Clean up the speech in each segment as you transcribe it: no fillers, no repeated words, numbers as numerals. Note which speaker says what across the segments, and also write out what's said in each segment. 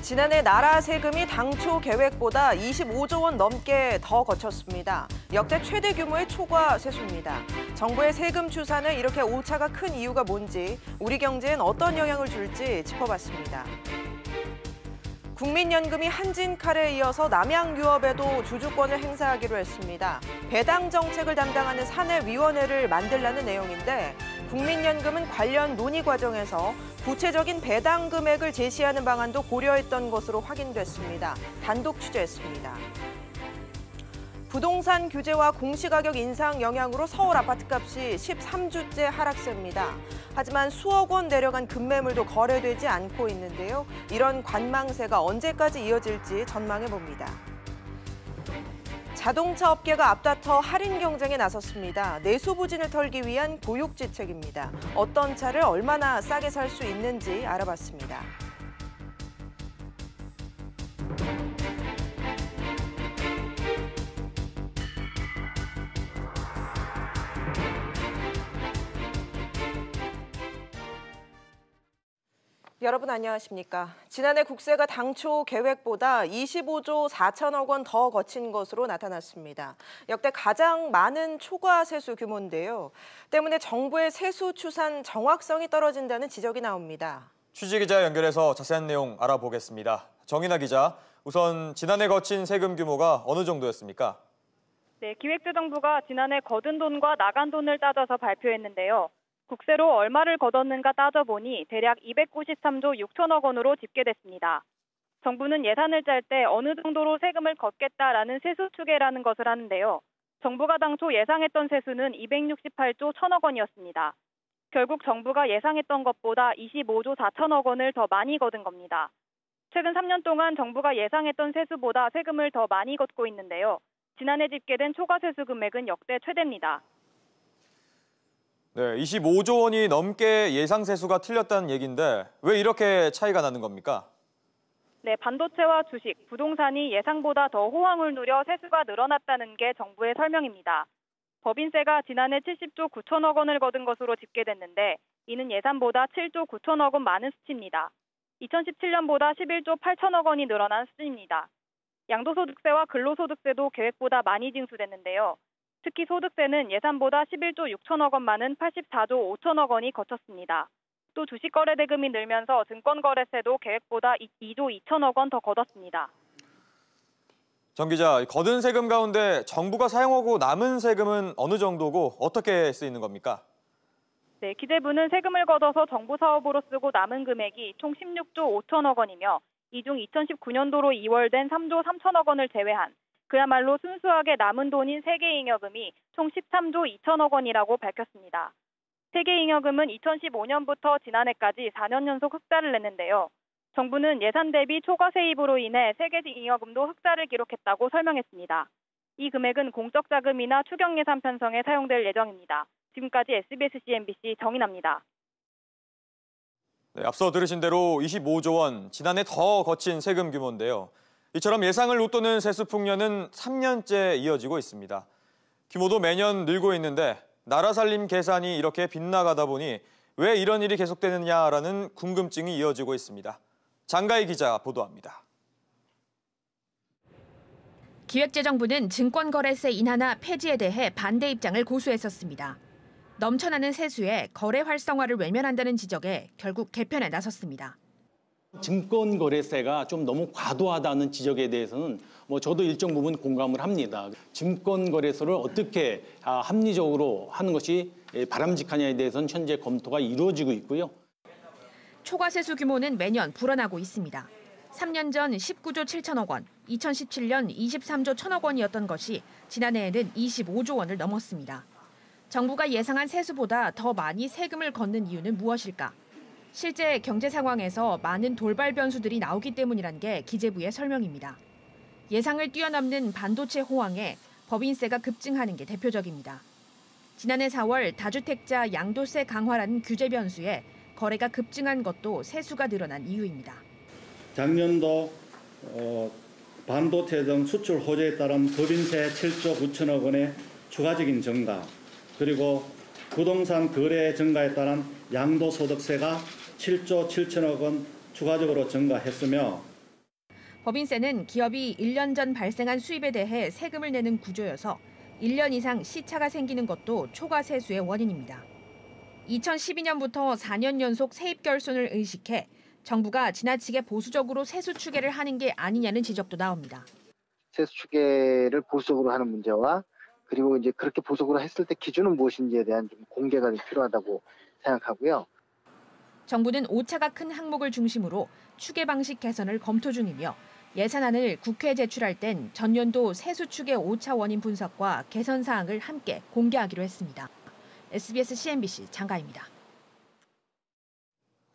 Speaker 1: 지난해 나라 세금이 당초 계획보다 25조 원 넘게 더 거쳤습니다. 역대 최대 규모의 초과 세수입니다. 정부의 세금 추산에 이렇게 오차가 큰 이유가 뭔지, 우리 경제엔 어떤 영향을 줄지 짚어봤습니다. 국민연금이 한진칼에 이어서 남양유업에도 주주권을 행사하기로 했습니다. 배당 정책을 담당하는 사내위원회를 만들라는 내용인데 국민연금은 관련 논의 과정에서 구체적인 배당 금액을 제시하는 방안도 고려했던 것으로 확인됐습니다. 단독 취재했습니다. 부동산 규제와 공시가격 인상 영향으로 서울 아파트값이 13주째 하락세입니다. 하지만 수억 원 내려간 급매물도 거래되지 않고 있는데요. 이런 관망세가 언제까지 이어질지 전망해봅니다. 자동차 업계가 앞다퉈 할인 경쟁에 나섰습니다. 내수 부진을 털기 위한 고육지책입니다. 어떤 차를 얼마나 싸게 살 수 있는지 알아봤습니다. 여러분 안녕하십니까? 지난해 국세가 당초 계획보다 25조 4천억 원 더 거친 것으로 나타났습니다. 역대 가장 많은 초과 세수 규모인데요. 때문에 정부의 세수 추산 정확성이 떨어진다는 지적이 나옵니다.
Speaker 2: 취재기자 연결해서 자세한 내용 알아보겠습니다. 정인아 기자, 우선 지난해 거친 세금 규모가 어느 정도였습니까?
Speaker 3: 네, 기획재정부가 지난해 거둔 돈과 나간 돈을 따져서 발표했는데요. 국세로 얼마를 걷었는가 따져보니 대략 293조 6천억 원으로 집계됐습니다. 정부는 예산을 짤 때 어느 정도로 세금을 걷겠다라는 세수 추계라는 것을 하는데요. 정부가 당초 예상했던 세수는 268조 1천억 원이었습니다. 결국 정부가 예상했던 것보다 25조 4천억 원을 더 많이 걷은 겁니다. 최근 3년 동안 정부가 예상했던 세수보다 세금을 더 많이 걷고 있는데요. 지난해 집계된 초과 세수 금액은 역대 최대입니다.
Speaker 2: 네, 25조 원이 넘게 예상 세수가 틀렸다는 얘기인데 왜 이렇게 차이가 나는 겁니까?
Speaker 3: 네, 반도체와 주식, 부동산이 예상보다 더 호황을 누려 세수가 늘어났다는 게 정부의 설명입니다. 법인세가 지난해 70조 9천억 원을 거둔 것으로 집계됐는데 이는 예산보다 7조 9천억 원 많은 수치입니다. 2017년보다 11조 8천억 원이 늘어난 수준입니다. 양도소득세와 근로소득세도 계획보다 많이 징수됐는데요. 특히 소득세는 예산보다 11조 6천억 원 많은 84조 5천억 원이 거쳤습니다. 또 주식거래대금이 늘면서 증권거래세도 계획보다 2조 2천억 원 더 걷었습니다.
Speaker 2: 정 기자, 거둔 세금 가운데 정부가 사용하고 남은 세금은 어느 정도고 어떻게 쓰이는 겁니까?
Speaker 3: 네, 기재부는 세금을 걷어서 정부 사업으로 쓰고 남은 금액이 총 16조 5천억 원이며 이 중 2019년도로 이월된 3조 3천억 원을 제외한 그야말로 순수하게 남은 돈인 세계잉여금이 총 13조 2천억 원이라고 밝혔습니다. 세계잉여금은 2015년부터 지난해까지 4년 연속 흑자를 냈는데요. 정부는 예산 대비 초과 세입으로 인해 세계잉여금도 흑자를 기록했다고 설명했습니다. 이 금액은 공적 자금이나 추경 예산 편성에 사용될 예정입니다. 지금까지 SBS CNBC 정인아입니다.
Speaker 2: 네, 앞서 들으신 대로 25조 원, 지난해 더 거친 세금 규모인데요. 이처럼 예상을 웃도는 세수 풍년은 3년째 이어지고 있습니다. 규모도 매년 늘고 있는데 나라 살림 계산이 이렇게 빗나가다 보니 왜 이런 일이 계속되느냐라는 궁금증이 이어지고 있습니다. 장가희 기자 보도합니다.
Speaker 4: 기획재정부는 증권거래세 인하나 폐지에 대해 반대 입장을 고수했었습니다. 넘쳐나는 세수에 거래 활성화를 외면한다는 지적에 결국 개편에 나섰습니다.
Speaker 5: 증권거래세가 좀 너무 과도하다는 지적에 대해서는 저도 일정 부분 공감을 합니다. 증권거래소를 어떻게 합리적으로 하는 것이 바람직하냐에 대해서는 현재 검토가 이루어지고 있고요.
Speaker 4: 초과 세수 규모는 매년 불어나고 있습니다. 3년 전 19조 7천억 원, 2017년 23조 1천억 원이었던 것이 지난해에는 25조 원을 넘었습니다. 정부가 예상한 세수보다 더 많이 세금을 걷는 이유는 무엇일까? 실제 경제 상황에서 많은 돌발 변수들이 나오기 때문이란 게 기재부의 설명입니다. 예상을 뛰어넘는 반도체 호황에 법인세가 급증하는 게 대표적입니다. 지난해 4월 다주택자 양도세 강화라는 규제 변수에 거래가 급증한 것도 세수가 늘어난 이유입니다.
Speaker 6: 작년도 반도체 등 수출 호재에 따른 법인세 7조 9천억 원의 추가적인 증가, 그리고 부동산 거래 증가에 따른 양도소득세가 7조 7천억 원 추가적으로 증가했으며
Speaker 4: 법인세는 기업이 1년 전 발생한 수입에 대해 세금을 내는 구조여서 1년 이상 시차가 생기는 것도 초과세수의 원인입니다. 2012년부터 4년 연속 세입 결손을 의식해 정부가 지나치게 보수적으로 세수 추계를 하는 게 아니냐는 지적도 나옵니다.
Speaker 7: 세수 추계를 보수적으로 하는 문제와 그리고 이제 그렇게 보수적으로 했을 때 기준은 무엇인지에 대한 좀 공개가 좀 필요하다고 생각하고요.
Speaker 4: 정부는 오차가 큰 항목을 중심으로 추계 방식 개선을 검토 중이며 예산안을 국회에 제출할 땐 전년도 세수 추계 오차 원인 분석과 개선 사항을 함께 공개하기로 했습니다. SBS CNBC 장가입니다.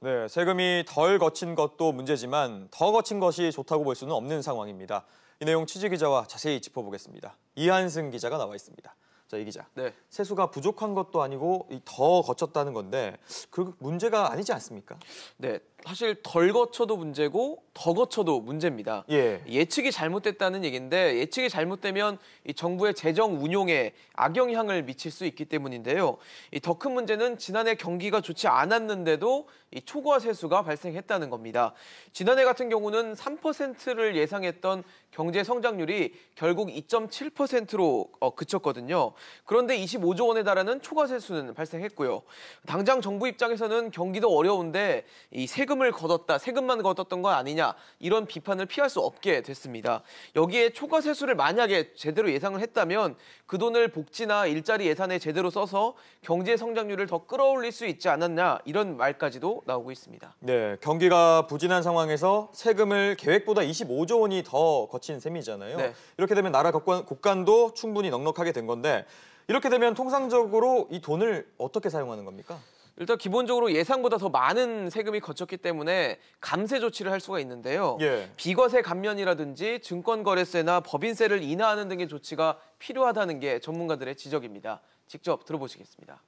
Speaker 2: 네, 세금이 덜 거친 것도 문제지만 더 거친 것이 좋다고 볼 수는 없는 상황입니다. 이 내용 취재 기자와 자세히 짚어보겠습니다. 이한승 기자가 나와 있습니다. 자, 이 기자.
Speaker 8: 네.
Speaker 2: 세수가 부족한 것도 아니고 더 거쳤다는 건데 그 문제가 아니지 않습니까?
Speaker 8: 네, 사실 덜 거쳐도 문제고 더 거쳐도 문제입니다. 예측이 잘못됐다는 얘기인데 예측이 잘못되면 이 정부의 재정 운용에 악영향을 미칠 수 있기 때문인데요. 더 큰 문제는 지난해 경기가 좋지 않았는데도 이 초과 세수가 발생했다는 겁니다. 지난해 같은 경우는 3%를 예상했던 경제 성장률이 결국 2.7%로 그쳤거든요. 그런데 25조 원에 달하는 초과 세수는 발생했고요. 당장 정부 입장에서는 경기도 어려운데 이 세금을 걷었다, 세금만 걷었던 건 아니냐 이런 비판을 피할 수 없게 됐습니다. 여기에 초과 세수를 만약에 제대로 예상을 했다면 그 돈을 복지나 일자리 예산에 제대로 써서 경제 성장률을 더 끌어올릴 수 있지 않았냐 이런 말까지도 나오고 있습니다.
Speaker 2: 네, 경기가 부진한 상황에서 세금을 계획보다 25조 원이 더 거친 셈이잖아요.
Speaker 8: 네.
Speaker 2: 이렇게 되면 나라 국간도 충분히 넉넉하게 된 건데 이렇게 되면 통상적으로 이 돈을 어떻게 사용하는 겁니까?
Speaker 8: 일단 기본적으로 예상보다 더 많은 세금이 거쳤기 때문에 감세 조치를 할 수가 있는데요. 비과세 감면이라든지 증권거래세나 법인세를 인하하는 등의 조치가 필요하다는 게 전문가들의 지적입니다. 직접 들어보시겠습니다.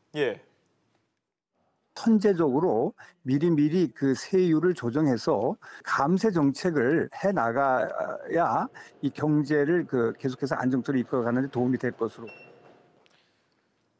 Speaker 9: 선제적으로 미리미리 그 세율을 조정해서 감세 정책을 해 나가야 이 경제를 계속해서 안정적으로 이끌어가는 데 도움이 될 것으로.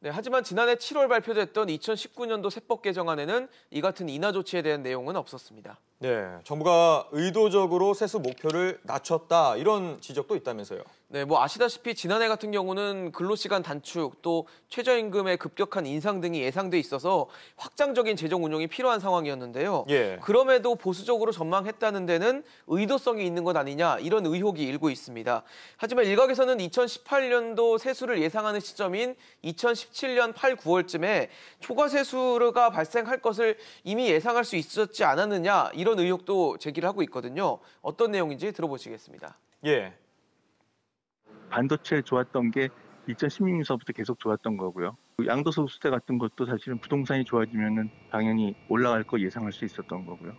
Speaker 8: 네, 하지만 지난해 7월 발표됐던 2019년도 세법 개정안에는 이 같은 인하 조치에 대한 내용은 없었습니다.
Speaker 2: 네, 정부가 의도적으로 세수 목표를 낮췄다 이런 지적도 있다면서요.
Speaker 8: 네, 아시다시피 지난해 같은 경우는 근로시간 단축 또 최저임금의 급격한 인상 등이 예상돼 있어서 확장적인 재정 운용이 필요한 상황이었는데요. 그럼에도 보수적으로 전망했다는 데는 의도성이 있는 것 아니냐 이런 의혹이 일고 있습니다. 하지만 일각에서는 2018년도 세수를 예상하는 시점인 2017년 8, 9월쯤에 초과 세수가 발생할 것을 이미 예상할 수 있었지 않았느냐 이런 의혹도 제기를 하고 있거든요. 어떤 내용인지 들어보시겠습니다.
Speaker 10: 반도체 좋았던 게 2016년서부터 계속 좋았던 거고요. 양도소득 수대 같은 것도 사실은 부동산이 좋아지면은 당연히 올라갈 거 예상할 수 있었던 거고요.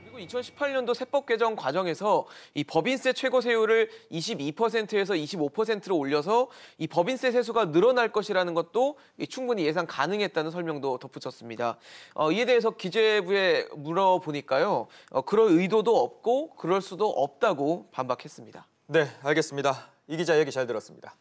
Speaker 8: 그리고 2018년도 세법 개정 과정에서 이 법인세 최고 세율을 22%에서 25%로 올려서 이 법인세 세수가 늘어날 것이라는 것도 충분히 예상 가능했다는 설명도 덧붙였습니다. 이에 대해서 기재부에 물어보니까요. 그럴 의도도 없고 그럴 수도 없다고 반박했습니다.
Speaker 2: 네, 알겠습니다. 이 기자 얘기 잘 들었습니다.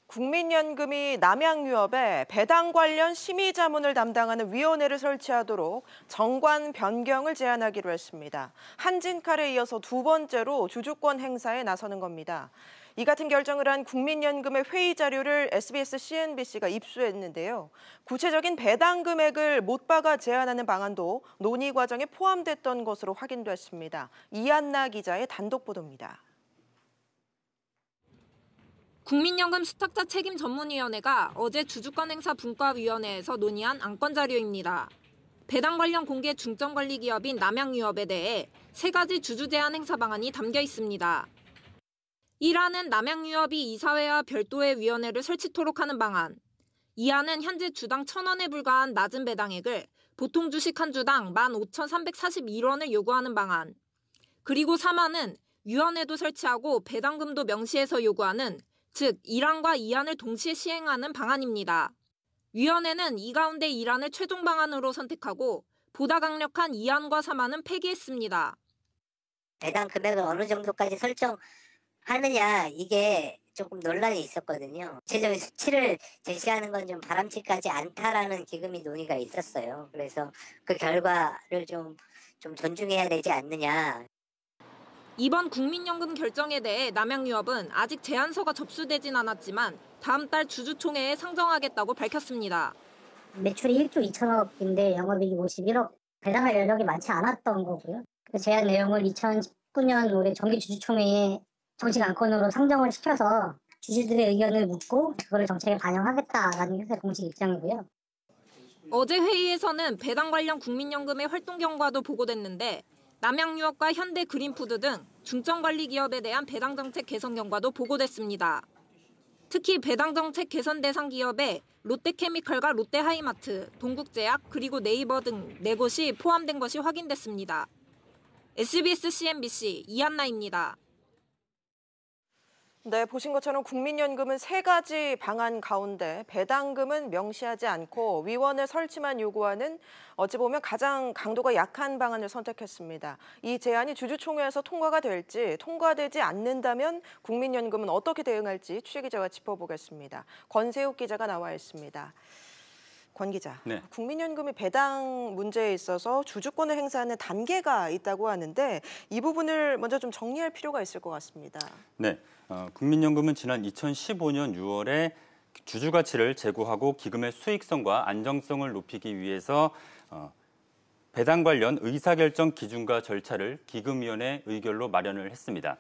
Speaker 1: 국민연금이 남양유업에 배당 관련 심의 자문을 담당하는 위원회를 설치하도록 정관 변경을 제안하기로 했습니다. 한진칼에 이어서 두 번째로 주주권 행사에 나서는 겁니다. 이 같은 결정을 한 국민연금의 회의 자료를 SBS CNBC가 입수했는데요. 구체적인 배당 금액을 못 박아 제안하는 방안도 논의 과정에 포함됐던 것으로 확인됐습니다. 이한나 기자의 단독 보도입니다.
Speaker 11: 국민연금 수탁자 책임 전문위원회가 어제 주주권 행사 분과위원회에서 논의한 안건 자료입니다. 배당 관련 공개 중점 관리 기업인 남양유업에 대해 3가지 주주 제한 행사 방안이 담겨 있습니다. 1안은 남양유업이 이사회와 별도의 위원회를 설치토록 하는 방안. 2안은 현재 주당 1,000원에 불과한 낮은 배당액을 보통 주식 한 주당 15,341원을 요구하는 방안. 그리고 3안은 위원회도 설치하고 배당금도 명시해서 요구하는 즉 1안과 2안을 동시에 시행하는 방안입니다. 위원회는 이 가운데 1안을 최종 방안으로 선택하고 보다 강력한 2안과 3안은 폐기했습니다.
Speaker 12: 배당 금액을 어느 정도까지 설정하느냐 이게 조금 논란이 있었거든요. 구체적인 수치를 제시하는 건 좀 바람직하지 않다라는 기금이 논의가 있었어요. 그래서 그 결과를 좀 존중해야 되지 않느냐.
Speaker 11: 이번 국민연금 결정에 대해 남양유업은 아직 제안서가 접수되진 않았지만 다음 달 주주총회에 상정하겠다고 밝혔습니다.
Speaker 13: 매출이 1조 2천억인데 영업이익이 51억, 배당할 여력이 많지 않았던 거고요. 그 제안 내용을 2019년 올해 정기주주총회에 정식 안건으로 상정을 시켜서 주주들의 의견을 묻고 그거를 정책에 반영하겠다라는 게 공식 입장이고요.
Speaker 11: 어제 회의에서는 배당 관련 국민연금의 활동 경과도 보고됐는데 남양유업과 현대그린푸드 등 중점관리기업에 대한 배당 정책 개선 경과도 보고됐습니다. 특히 배당 정책 개선 대상 기업에 롯데케미칼과 롯데하이마트, 동국제약 그리고 네이버 등 4곳이 포함된 것이 확인됐습니다. SBS CNBC 이한나입니다.
Speaker 1: 네, 보신 것처럼 국민연금은 3가지 방안 가운데 배당금은 명시하지 않고 위원회 설치만 요구하는 어찌 보면 가장 강도가 약한 방안을 선택했습니다. 이 제안이 주주총회에서 통과가 될지, 통과되지 않는다면 국민연금은 어떻게 대응할지 취재기자와 짚어보겠습니다. 권세욱 기자가 나와 있습니다. 권 기자,
Speaker 14: 네.
Speaker 1: 국민연금의 배당 문제에 있어서 주주권을 행사하는 단계가 있다고 하는데 이 부분을 먼저 좀 정리할 필요가 있을 것 같습니다.
Speaker 14: 네, 국민연금은 지난 2015년 6월에 주주 가치를 제고하고 기금의 수익성과 안정성을 높이기 위해서 배당 관련 의사결정 기준과 절차를 기금위원회 의결로 마련을 했습니다.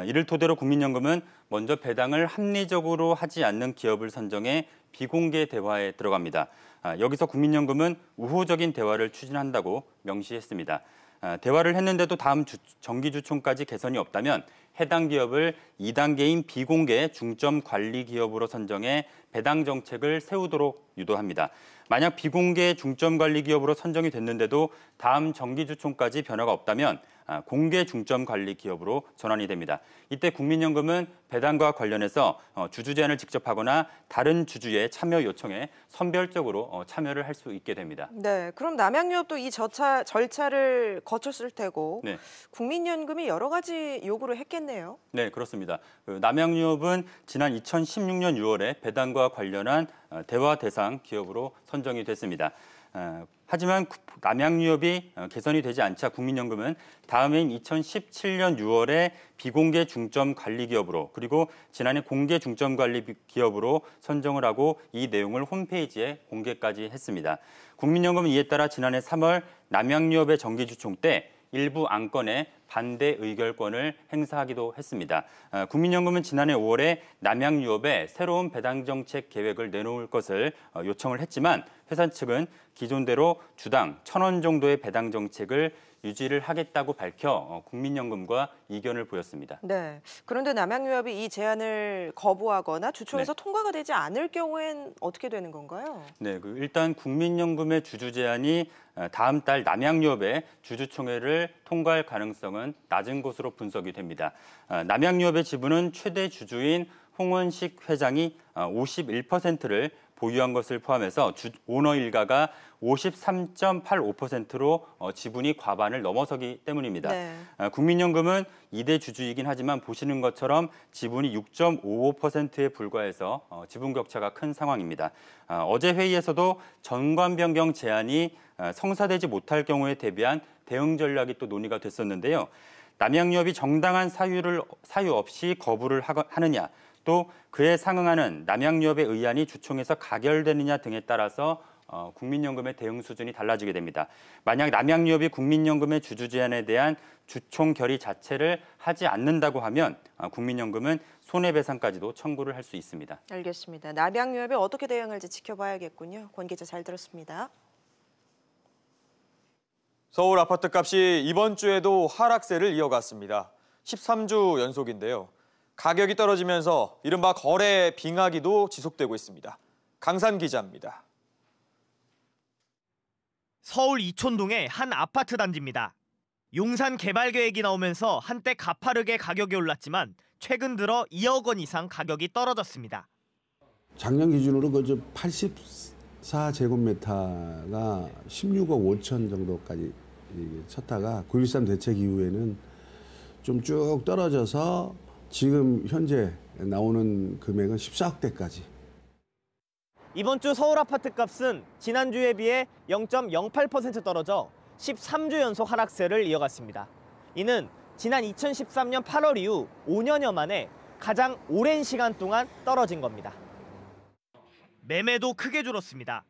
Speaker 14: 이를 토대로 국민연금은 먼저 배당을 합리적으로 하지 않는 기업을 선정해 비공개 대화에 들어갑니다. 여기서 국민연금은 우호적인 대화를 추진한다고 명시했습니다. 대화를 했는데도 다음 정기주총까지 개선이 없다면 해당 기업을 2단계인 비공개 중점 관리 기업으로 선정해 배당 정책을 세우도록 유도합니다. 만약 비공개 중점 관리 기업으로 선정이 됐는데도 다음 정기주총까지 변화가 없다면 공개 중점 관리 기업으로 전환이 됩니다. 이때 국민연금은 배당과 관련해서 주주 제안을 직접 하거나 다른 주주의 참여 요청에 선별적으로 참여를 할 수 있게 됩니다.
Speaker 1: 네, 그럼 남양유업도 이 절차를 거쳤을 테고
Speaker 14: 네.
Speaker 1: 국민연금이 여러 가지 요구를 했겠네요.
Speaker 14: 네, 그렇습니다. 남양유업은 지난 2016년 6월에 배당과 관련한 대화 대상 기업으로 선정이 됐습니다. 하지만 남양유업이 개선이 되지 않자 국민연금은 다음해인 2017년 6월에 비공개 중점 관리 기업으로 그리고 지난해 공개 중점 관리 기업으로 선정을 하고 이 내용을 홈페이지에 공개까지 했습니다. 국민연금은 이에 따라 지난해 3월 남양유업의 정기주총 때 일부 안건에 반대 의결권을 행사하기도 했습니다. 국민연금은 지난해 5월에 남양유업에 새로운 배당 정책 계획을 내놓을 것을 요청을 했지만 회사 측은 기존대로 주당 1,000원 정도의 배당 정책을 유지를 하겠다고 밝혀 국민연금과 이견을 보였습니다.
Speaker 1: 네. 그런데 남양유업이 이 제안을 거부하거나 주총에서 통과가 되지 않을 경우엔 어떻게 되는 건가요?
Speaker 14: 네, 일단 국민연금의 주주 제안이 다음 달 남양유업의 주주총회를 통과할 가능성은 낮은 것으로 분석이 됩니다. 남양유업의 지분은 최대 주주인 홍원식 회장이 51%를 보유한 것을 포함해서 오너 일가가 53.85%로 지분이 과반을 넘어서기 때문입니다.
Speaker 1: 네.
Speaker 14: 국민연금은 2대 주주이긴 하지만 보시는 것처럼 지분이 6.55%에 불과해서 지분 격차가 큰 상황입니다. 어제 회의에서도 정관 변경 제안이 성사되지 못할 경우에 대비한 대응 전략이 또 논의가 됐었는데요. 남양유업이 정당한 사유 없이 거부를 하느냐, 또 그에 상응하는 남양유업의 의안이 주총에서 가결되느냐 등에 따라서 국민연금의 대응 수준이 달라지게 됩니다. 만약 남양유업이 국민연금의 주주 제안에 대한 주총 결의 자체를 하지 않는다고 하면 국민연금은 손해배상까지도 청구를 할 수 있습니다.
Speaker 1: 알겠습니다. 남양유업이 어떻게 대응할지 지켜봐야겠군요. 권 기자 잘 들었습니다.
Speaker 2: 서울 아파트값이 이번 주에도 하락세를 이어갔습니다. 13주 연속인데요. 가격이 떨어지면서 이른바 거래 빙하기도 지속되고 있습니다. 강산 기자입니다.
Speaker 15: 서울 이촌동의 한 아파트 단지입니다. 용산 개발 계획이 나오면서 한때 가파르게 가격이 올랐지만 최근 들어 2억 원 이상 가격이 떨어졌습니다.
Speaker 16: 작년 기준으로 그 84제곱미터가 16억 5천 정도까지 쳤다가 9.13 대책 이후에는 좀 쭉 떨어져서 지금 현재 나오는 금액은 14억대까지.
Speaker 15: 이번 주 서울 아파트 값은 지난주에 비해 0.08% 떨어져 13주 연속 하락세를 이어갔습니다. 이는 지난 2013년 8월 이후 5년여 만에 가장 오랜 시간 동안 떨어진 겁니다. 매매도 크게 줄었습니다.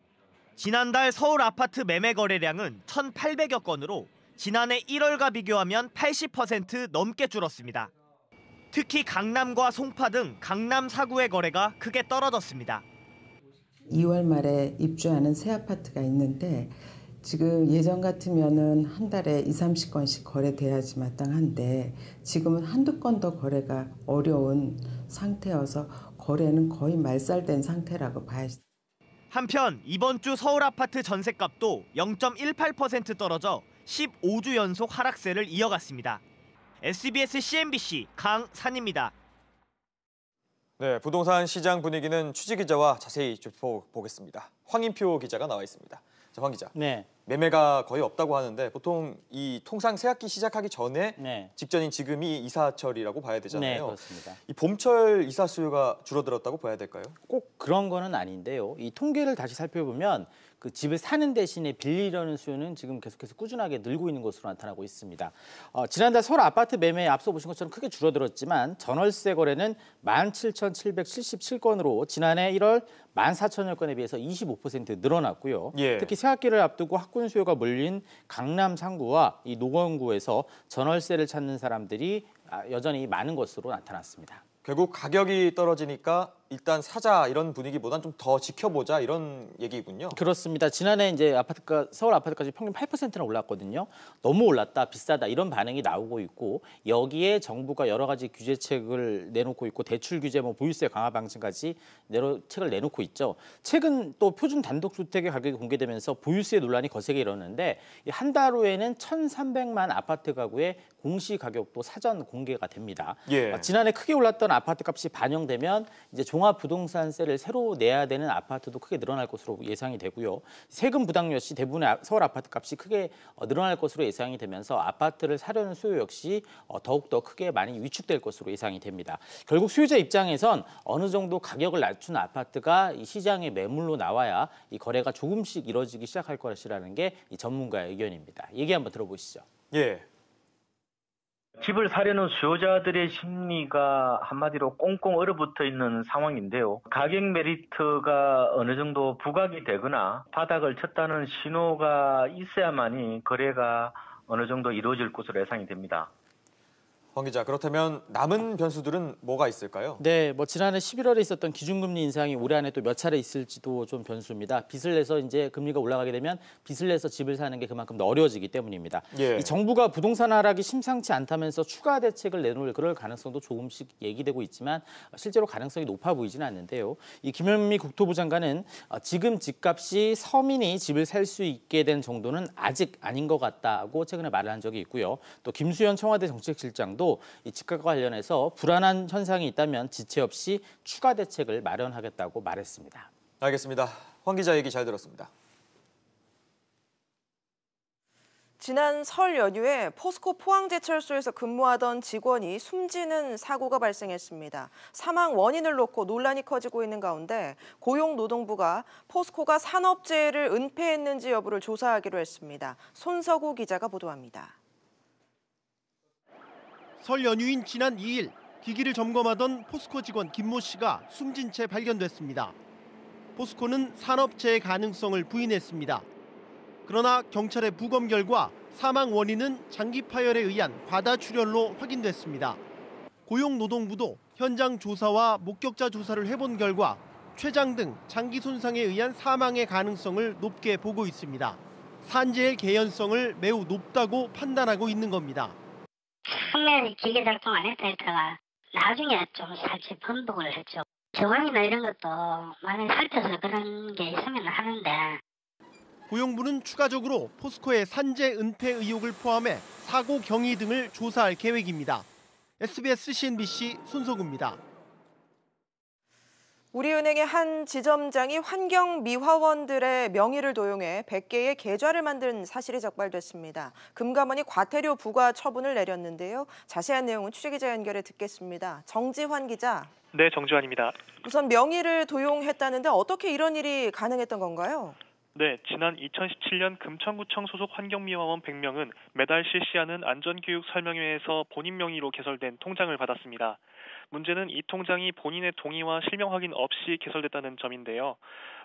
Speaker 15: 지난달 서울 아파트 매매 거래량은 1,800여 건으로 지난해 1월과 비교하면 80% 넘게 줄었습니다. 특히 강남과 송파 등 강남 4구의 거래가 크게 떨어졌습니다.
Speaker 17: 2월 말에 입주하는 새 아파트가 있는데 지금 예전 같으면은 한 달에 20-30건씩 거래돼야지 마땅한데 지금은 한두 건 더 거래가 어려운 상태여서 거래는 거의 말살된 상태라고 봐야죠.
Speaker 15: 한편 이번 주 서울 아파트 전셋값도 0.18% 떨어져 15주 연속 하락세를 이어갔습니다. SBS CNBC 강산입니다.
Speaker 2: 네, 부동산 시장 분위기는 취재 기자와 자세히 짚어보겠습니다. 황인표 기자가 나와 있습니다. 자, 황 기자.
Speaker 18: 네.
Speaker 2: 매매가 거의 없다고 하는데 보통 이 통상 새학기 시작하기 전에 직전인 지금이 이사철이라고 봐야 되잖아요.
Speaker 18: 네, 그렇습니다.
Speaker 2: 이 봄철 이사 수요가 줄어들었다고 봐야 될까요?
Speaker 18: 꼭 그런 거는 아닌데요. 이 통계를 다시 살펴보면 그 집을 사는 대신에 빌리려는 수요는 지금 계속해서 꾸준하게 늘고 있는 것으로 나타나고 있습니다. 지난달 서울 아파트 매매에 앞서 보신 것처럼 크게 줄어들었지만 전월세 거래는 17,777건으로 지난해 1월 14,000여 건에 비해서 25% 늘어났고요. 특히 새학기를 앞두고 학군 수요가 몰린 강남 상구와 이 노원구에서 전월세를 찾는 사람들이 여전히 많은 것으로 나타났습니다.
Speaker 2: 결국 가격이 떨어지니까 일단 사자 이런 분위기보단 좀 더 지켜보자 이런 얘기군요.
Speaker 18: 그렇습니다. 지난해 이제 아파트가 서울 아파트까지 평균 8%나 올랐거든요. 너무 올랐다, 비싸다 이런 반응이 나오고 있고 여기에 정부가 여러 가지 규제책을 내놓고 있고 대출 규제, 보유세 강화 방침까지 책을 내놓고 있죠. 최근 또 표준 단독주택의 가격이 공개되면서 보유세 논란이 거세게 일었는데 한 달 후에는 1,300만 아파트 가구의 공시 가격도 사전 공개가 됩니다. 지난해 크게 올랐던 아파트 값이 반영되면 이제 종합부동산세를 새로 내야 되는 아파트도 크게 늘어날 것으로 예상이 되고요. 세금 부담 역시 대부분의 서울 아파트 값이 크게 늘어날 것으로 예상이 되면서 아파트를 사려는 수요 역시 더욱더 크게 많이 위축될 것으로 예상이 됩니다. 결국 수요자 입장에선 어느 정도 가격을 낮춘 아파트가 이 시장의 매물로 나와야 이 거래가 조금씩 이뤄지기 시작할 것이라는 게 이 전문가의 의견입니다. 얘기 한번 들어보시죠.
Speaker 19: 집을 사려는 수요자들의 심리가 한마디로 꽁꽁 얼어붙어 있는 상황인데요. 가격 메리트가 어느 정도 부각이 되거나 바닥을 쳤다는 신호가 있어야만이 거래가 어느 정도 이루어질 것으로 예상이 됩니다.
Speaker 2: 황 기자, 그렇다면 남은 변수들은 뭐가 있을까요?
Speaker 18: 네, 지난해 11월에 있었던 기준금리 인상이 올해 안에 또 몇 차례 있을지도 좀 변수입니다. 빚을 내서 이제 금리가 올라가게 되면 빚을 내서 집을 사는 게 그만큼 더 어려워지기 때문입니다. 이 정부가 부동산 하락이 심상치 않다면서 추가 대책을 내놓을 그럴 가능성도 조금씩 얘기되고 있지만 실제로 가능성이 높아 보이지는 않는데요. 이 김현미 국토부 장관은 지금 집값이 서민이 집을 살 수 있게 된 정도는 아직 아닌 것 같다고 최근에 말을 한 적이 있고요. 또 김수현 청와대 정책실장도 이 집값과 관련해서 불안한 현상이 있다면 지체 없이 추가 대책을 마련하겠다고 말했습니다.
Speaker 2: 알겠습니다. 황 기자 얘기 잘 들었습니다.
Speaker 1: 지난 설 연휴에 포스코 포항제철소에서 근무하던 직원이 숨지는 사고가 발생했습니다. 사망 원인을 놓고 논란이 커지고 있는 가운데 고용노동부가 포스코가 산업재해를 은폐했는지 여부를 조사하기로 했습니다. 손석우 기자가 보도합니다.
Speaker 20: 설 연휴인 지난 2일 기기를 점검하던 포스코 직원 김모 씨가 숨진 채 발견됐습니다. 포스코는 산업재해 가능성을 부인했습니다. 그러나 경찰의 부검 결과 사망 원인은 장기 파열에 의한 과다 출혈로 확인됐습니다. 고용노동부도 현장 조사와 목격자 조사를 해본 결과 췌장 등 장기 손상에 의한 사망의 가능성을 높게 보고 있습니다. 산재의 개연성을 매우 높다고 판단하고 있는 겁니다.
Speaker 13: 처음에 기계 작동 안 했다 했다가 나중에 좀 살짝 번복을 했죠. 정황이나 이런 것도 많이 살펴서 그런 게 있으면 하는데.
Speaker 20: 고용부는 추가적으로 포스코의 산재 은폐 의혹을 포함해 사고 경위 등을 조사할 계획입니다. SBS CNBC 손석우입니다.
Speaker 1: 우리은행의 한 지점장이 환경미화원들의 명의를 도용해 100개의 계좌를 만든 사실이 적발됐습니다. 금감원이 과태료 부과 처분을 내렸는데요. 자세한 내용은 취재기자 연결해 듣겠습니다. 정지환 기자.
Speaker 21: 네, 정지환입니다.
Speaker 1: 우선 명의를 도용했다는데 어떻게 이런 일이 가능했던 건가요?
Speaker 21: 네, 지난 2017년 금천구청 소속 환경미화원 100명은 매달 실시하는 안전교육 설명회에서 본인 명의로 개설된 통장을 받았습니다. 문제는 이 통장이 본인의 동의와 실명 확인 없이 개설됐다는 점인데요.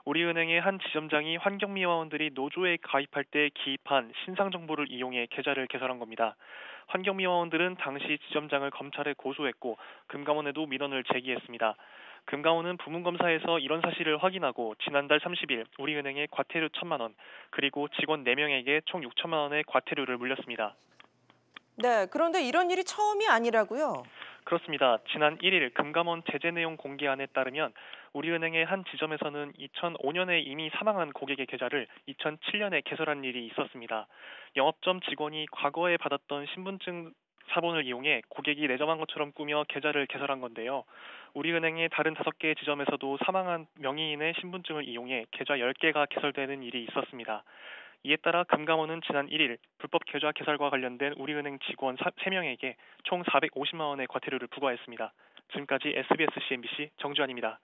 Speaker 21: 우리은행의 한 지점장이 환경미화원들이 노조에 가입할 때 기입한 신상 정보를 이용해 계좌를 개설한 겁니다. 환경미화원들은 당시 지점장을 검찰에 고소했고 금감원에도 민원을 제기했습니다. 금감원은 부문검사에서 이런 사실을 확인하고 지난달 30일 우리은행에 과태료 1,000만 원, 그리고 직원 4명에게 총 6천만 원의 과태료를 물렸습니다.
Speaker 1: 네, 그런데 이런 일이 처음이 아니라고요?
Speaker 21: 그렇습니다. 지난 1일 금감원 제재 내용 공개안에 따르면 우리은행의 한 지점에서는 2005년에 이미 사망한 고객의 계좌를 2007년에 개설한 일이 있었습니다. 영업점 직원이 과거에 받았던 신분증 사본을 이용해 고객이 내점한 것처럼 꾸며 계좌를 개설한 건데요. 우리은행의 다른 5개의 지점에서도 사망한 명의인의 신분증을 이용해 계좌 10개가 개설되는 일이 있었습니다. 이에 따라 금감원은 지난 1일 불법 계좌 개설과 관련된 우리은행 직원 3명에게 총 450만 원의 과태료를 부과했습니다. 지금까지 SBS CNBC 정주환입니다.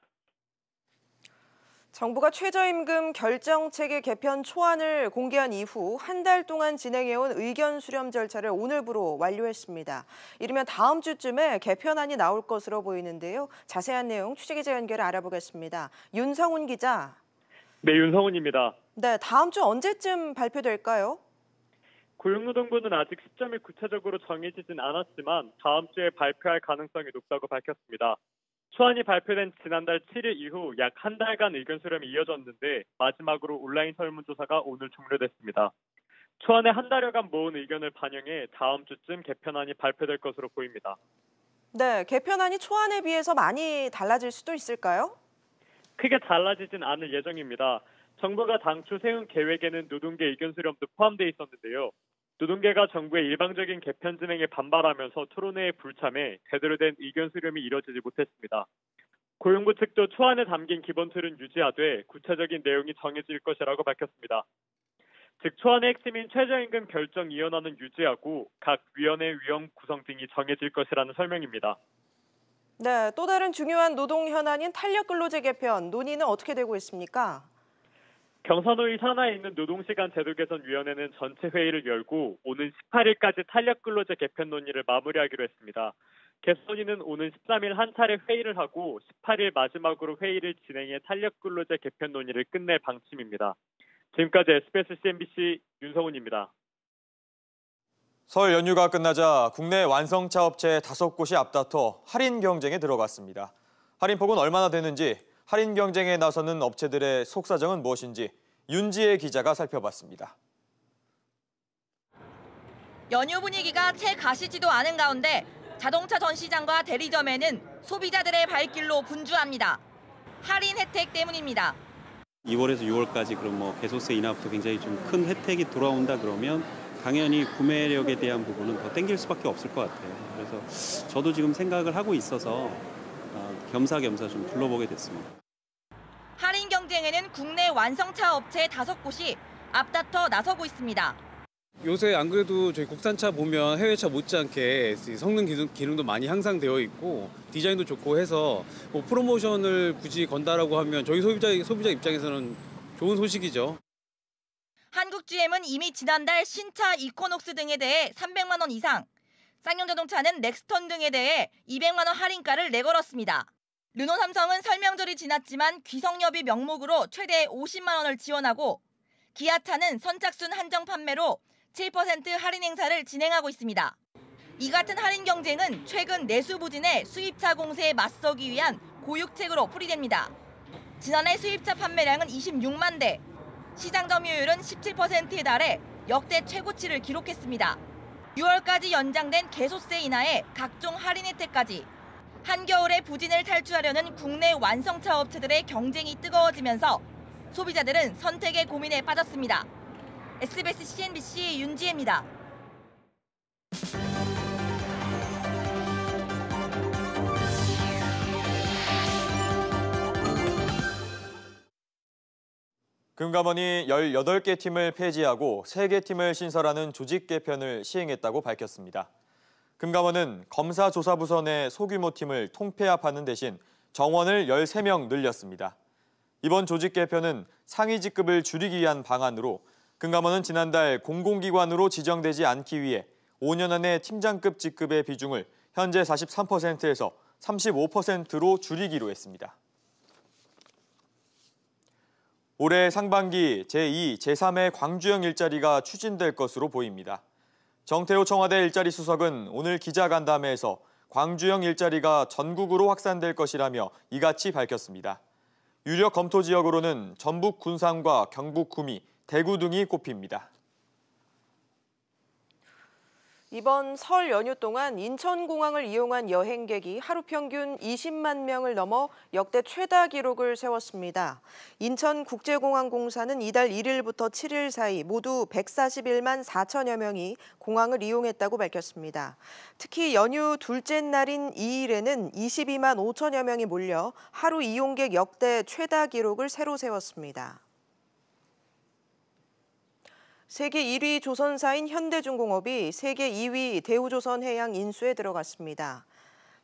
Speaker 1: 정부가 최저임금 결정체계 개편 초안을 공개한 이후 한 달 동안 진행해온 의견 수렴 절차를 오늘부로 완료했습니다. 이르면 다음 주쯤에 개편안이 나올 것으로 보이는데요. 자세한 내용 취재기자 연결해 알아보겠습니다. 윤성훈 기자.
Speaker 21: 네, 윤성훈입니다.
Speaker 1: 네, 다음 주 언제쯤 발표될까요?
Speaker 21: 고용노동부는 아직 시점이 구체적으로 정해지진 않았지만 다음 주에 발표할 가능성이 높다고 밝혔습니다. 초안이 발표된 지난달 7일 이후 약 한 달간 의견 수렴이 이어졌는데 마지막으로 온라인 설문조사가 오늘 종료됐습니다. 초안에 한 달여간 모은 의견을 반영해 다음 주쯤 개편안이 발표될 것으로 보입니다.
Speaker 1: 네, 개편안이 초안에 비해서 많이 달라질 수도 있을까요?
Speaker 21: 크게 달라지진 않을 예정입니다. 정부가 당초 세운 계획에는 노동계 의견 수렴도 포함되어 있었는데요. 노동계가 정부의 일방적인 개편 진행에 반발하면서 토론회에 불참해 제대로 된 의견 수렴이 이뤄지지 못했습니다. 고용부 측도 초안에 담긴 기본 틀은 유지하되 구체적인 내용이 정해질 것이라고 밝혔습니다. 즉 초안의 핵심인 최저임금 결정위원회는 유지하고 각 위원회 위원 구성 등이 정해질 것이라는 설명입니다.
Speaker 1: 네, 또 다른 중요한 노동 현안인 탄력근로제 개편 논의는 어떻게 되고 있습니까?
Speaker 21: 경사노위 산하에 있는 노동시간 제도 개선위원회는 전체 회의를 열고 오는 18일까지 탄력근로제 개편 논의를 마무리하기로 했습니다. 개선위는 오는 13일 한 차례 회의를 하고 18일 마지막으로 회의를 진행해 탄력근로제 개편 논의를 끝낼 방침입니다. 지금까지 SBS CNBC 윤성훈입니다.
Speaker 2: 설 연휴가 끝나자 국내 완성차 업체 5곳이 앞다퉈 할인 경쟁에 들어갔습니다. 할인폭은 얼마나 되는지, 할인 경쟁에 나서는 업체들의 속사정은 무엇인지 윤지혜 기자가 살펴봤습니다.
Speaker 4: 연휴 분위기가 채 가시지도 않은 가운데 자동차 전시장과 대리점에는 소비자들의 발길로 분주합니다. 할인 혜택 때문입니다.
Speaker 22: 2월에서 6월까지 그럼 개소세 인하부터 굉장히 좀 큰 혜택이 돌아온다 그러면 당연히 구매력에 대한 부분은 더 땡길 수밖에 없을 것 같아요. 그래서 저도 지금 생각을 하고 있어서 겸사겸사 좀 둘러보게 됐습니다.
Speaker 4: 할인 경쟁에는 국내 완성차 업체 5곳이 앞다퉈 나서고 있습니다.
Speaker 23: 요새 안 그래도 저희 국산차 보면 해외차 못지않게 성능 기능도 많이 향상되어 있고 디자인도 좋고 해서 프로모션을 굳이 건다라고 하면 저희 소비자 입장에서는 좋은 소식이죠.
Speaker 4: 한국 GM은 이미 지난달 신차 이코녹스 등에 대해 300만 원 이상, 쌍용자동차는 넥스턴 등에 대해 200만 원 할인가를 내걸었습니다. 르노 삼성은 설명절이 지났지만 귀성협의 명목으로 최대 50만 원을 지원하고 기아차는 선착순 한정 판매로 7% 할인 행사를 진행하고 있습니다. 이 같은 할인 경쟁은 최근 내수 부진의 수입차 공세에 맞서기 위한 고육책으로 풀이됩니다. 지난해 수입차 판매량은 26만 대, 시장 점유율은 17%에 달해 역대 최고치를 기록했습니다. 6월까지 연장된 개소세 인하에 각종 할인 혜택까지 한겨울의 부진을 탈출하려는 국내 완성차 업체들의 경쟁이 뜨거워지면서 소비자들은 선택의 고민에 빠졌습니다. SBS CNBC 윤지혜입니다.
Speaker 2: 금감원이 18개 팀을 폐지하고 3개 팀을 신설하는 조직 개편을 시행했다고 밝혔습니다. 금감원은 검사조사부서 내 소규모 팀을 통폐합하는 대신 정원을 13명 늘렸습니다. 이번 조직 개편은 상위 직급을 줄이기 위한 방안으로 금감원은 지난달 공공기관으로 지정되지 않기 위해 5년 안에 팀장급 직급의 비중을 현재 43%에서 35%로 줄이기로 했습니다. 올해 상반기 제2, 제3회 광주형 일자리가 추진될 것으로 보입니다. 정태호 청와대 일자리 수석은 오늘 기자간담회에서 광주형 일자리가 전국으로 확산될 것이라며 이같이 밝혔습니다. 유력 검토 지역으로는 전북 군산과 경북 구미, 대구 등이 꼽힙니다.
Speaker 1: 이번 설 연휴 동안 인천공항을 이용한 여행객이 하루 평균 20만 명을 넘어 역대 최다 기록을 세웠습니다. 인천국제공항공사는 이달 1일부터 7일 사이 모두 141만 4천여 명이 공항을 이용했다고 밝혔습니다. 특히 연휴 둘째 날인 2일에는 22만 5천여 명이 몰려 하루 이용객 역대 최다 기록을 새로 세웠습니다. 세계 1위 조선사인 현대중공업이 세계 2위 대우조선해양 인수에 들어갔습니다.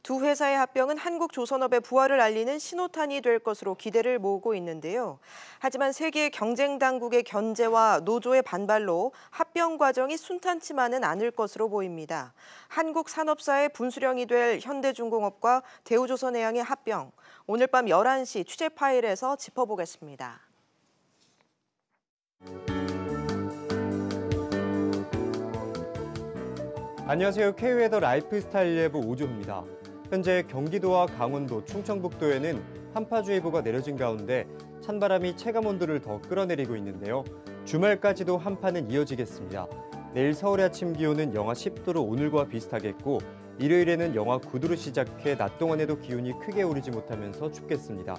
Speaker 1: 두 회사의 합병은 한국조선업의 부활을 알리는 신호탄이 될 것으로 기대를 모으고 있는데요. 하지만 세계 경쟁 당국의 견제와 노조의 반발로 합병 과정이 순탄치만은 않을 것으로 보입니다. 한국 산업사의 분수령이 될 현대중공업과 대우조선해양의 합병, 오늘 밤 11시 취재 파일에서 짚어보겠습니다.
Speaker 3: 안녕하세요. K웨더 라이프스타일 예보 오조입니다. 현재 경기도와 강원도, 충청북도에는 한파주의보가 내려진 가운데 찬바람이 체감온도를 더 끌어내리고 있는데요. 주말까지도 한파는 이어지겠습니다. 내일 서울의 아침 기온은 영하 10도로 오늘과 비슷하겠고 일요일에는 영하 9도로 시작해 낮 동안에도 기온이 크게 오르지 못하면서 춥겠습니다.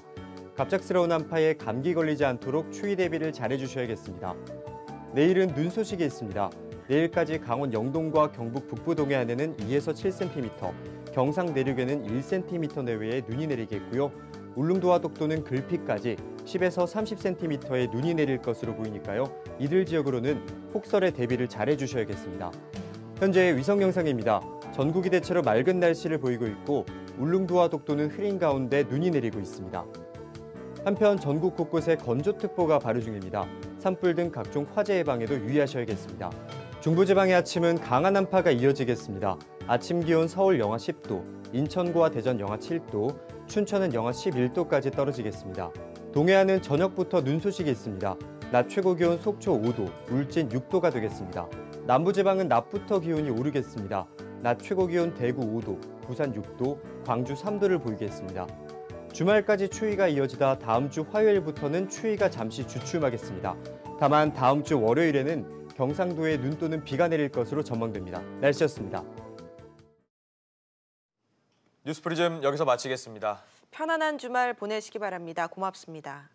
Speaker 3: 갑작스러운 한파에 감기 걸리지 않도록 추위 대비를 잘해주셔야겠습니다. 내일은 눈 소식이 있습니다. 내일까지 강원 영동과 경북 북부 동해안에는 2에서 7cm, 경상 내륙에는 1cm 내외의 눈이 내리겠고요. 울릉도와 독도는 글피까지 10에서 30cm의 눈이 내릴 것으로 보이니까요. 이들 지역으로는 폭설에 대비를 잘해주셔야겠습니다. 현재 위성 영상입니다. 전국이 대체로 맑은 날씨를 보이고 있고 울릉도와 독도는 흐린 가운데 눈이 내리고 있습니다. 한편 전국 곳곳에 건조특보가 발효 중입니다. 산불 등 각종 화재 예방에도 유의하셔야겠습니다. 중부지방의 아침은 강한 한파가 이어지겠습니다. 아침 기온 서울 영하 10도, 인천과 대전 영하 7도, 춘천은 영하 11도까지 떨어지겠습니다. 동해안은 저녁부터 눈 소식이 있습니다. 낮 최고 기온 속초 5도, 울진 6도가 되겠습니다. 남부지방은 낮부터 기온이 오르겠습니다. 낮 최고 기온 대구 5도, 부산 6도, 광주 3도를 보이겠습니다. 주말까지 추위가 이어지다 다음 주 화요일부터는 추위가 잠시 주춤하겠습니다. 다만 다음 주 월요일에는 경상도에 눈 또는 비가 내릴 것으로 전망됩니다. 날씨였습니다.
Speaker 2: 뉴스프리즘 여기서 마치겠습니다.
Speaker 1: 편안한 주말 보내시기 바랍니다. 고맙습니다.